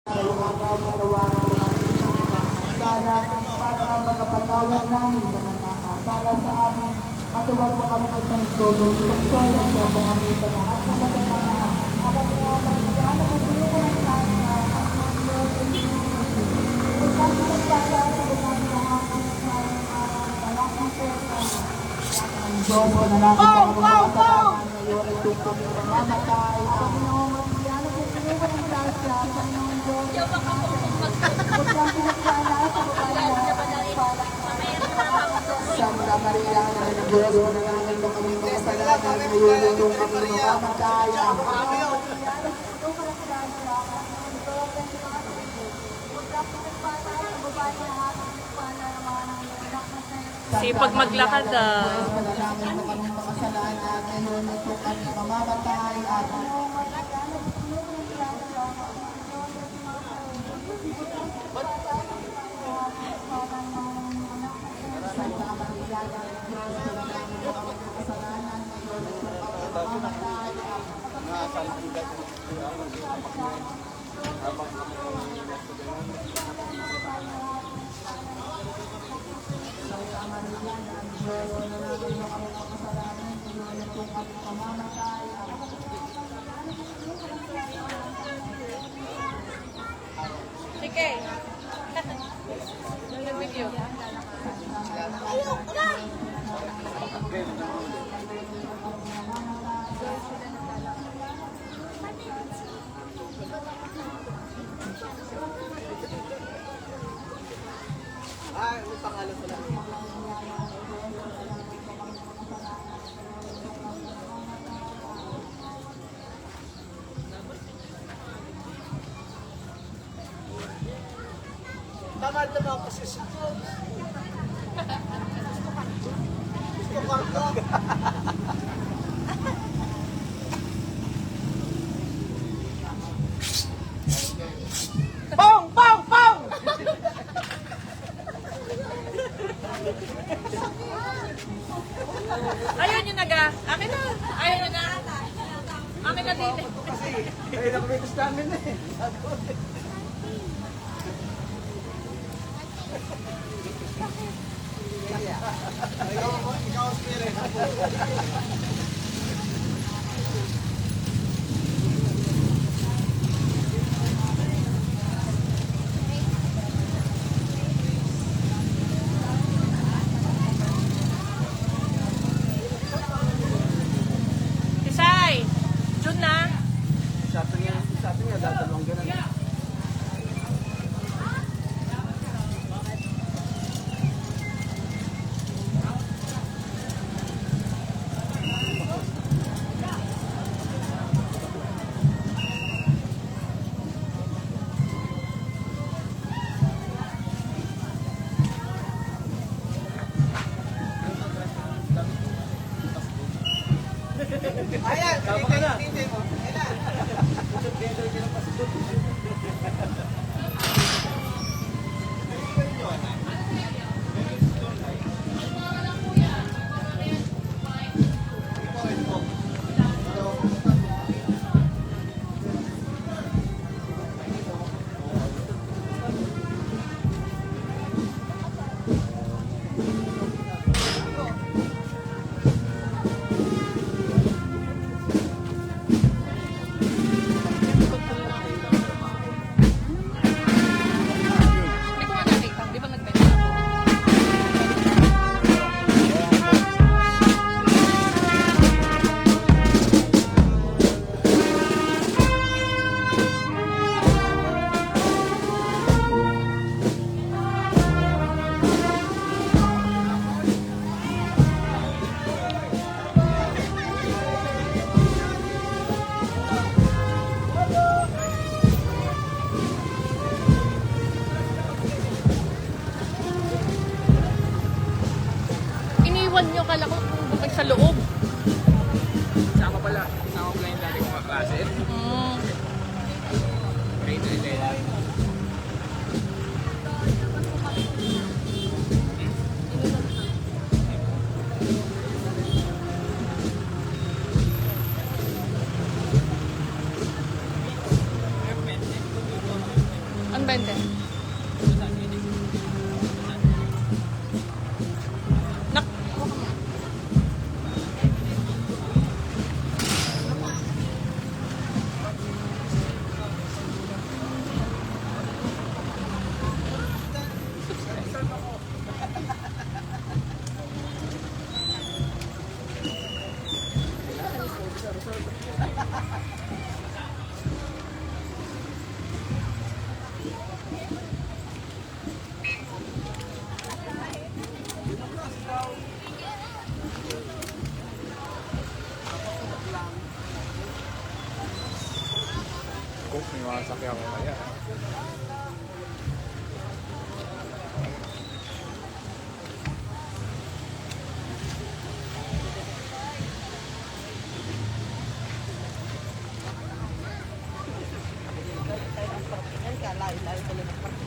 para magpatawag namin sa nakakasala sa amin. Matuwag mo kami ng tulong sa tulong sa pangamitan at sa magandang alam mo ang magkano ng tulong ng sana ang Jobo na lang ang pagkakataon ngayon ay kami mamamatay. Panginoon, magbiyan at pinungan ng grasya. Panginoon Diyos, maglang pinagsana sa Santa Maria, na ng Diyos, manalangin mo kami mga kasalanan ngayon ay kami mamamatay. Sipag maglakad ah. Manalangin mo kami mga kasalanan ngayon ay kami mamamatay. Santa Maria, na ng Diyos, manalangin mo kami mga kasalanan ngayon ay kami mamamatay. Sige. Nag-video. May pangalan pala. Tamad naman kasi siya. Gusto karto. Pong! Pong! Pong! Ayaw nyo na ga. Akin na. Ayaw nyo na. Akin na din. Kasi, kaya nakumitos namin na eh. Ikaw ang spirit. Isay. Jun na. Sabi niya, dadalawang ganun. Ayan, tama ka na. Hindi ko nga nakita. Di ba nag-video? Iniwan nyo, kala ko bumalik sa loob. Sama pala. Sama pala yung dati kong kaklase. Grade 11. Isang 20. Nak. Kung may mga sakya ko kaya. Yan ka, layo-layo talaga.